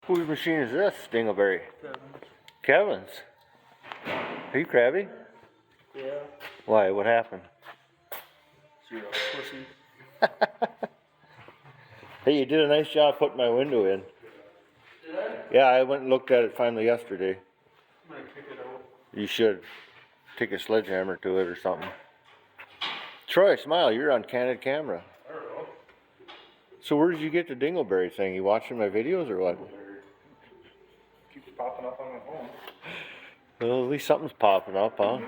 Whose machine is this, Dingleberry? Kevin's. Kevin's. Are you crabby? Yeah. Why? What happened? You're a pussy. Hey, you did a nice job putting my window in. Did I? Yeah, I went and looked at it finally yesterday. I'm gonna kick it out. You should take a sledgehammer to it or something. Troy, smile, you're on candid camera. I don't know. So where did you get the Dingleberry thing? You watching my videos or what? Keeps popping up on my phone. Well, at least something's popping up, huh?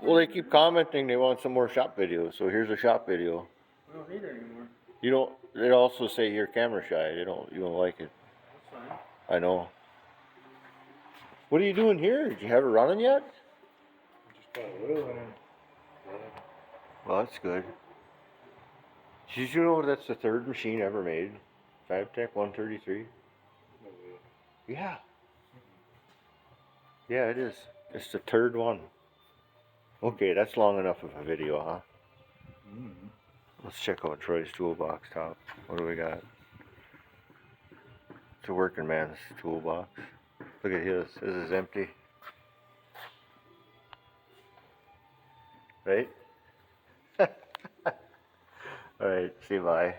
Well, they keep commenting they want some more shop videos, so here's a shop video. We don't need it anymore. You don't, they also say you're camera shy, you don't like it. That's fine. I know. What are you doing here? Did you have it running yet? Just got a little in it. Well, that's good. Did you know that's the third machine ever made? FabTech 133? Yeah. Yeah, it is. It's the third one. Okay, that's long enough of a video, huh? Let's check out Troy's toolbox top. What do we got? It's a working man's toolbox. Look at his. This is empty. Right? Alright, say bye.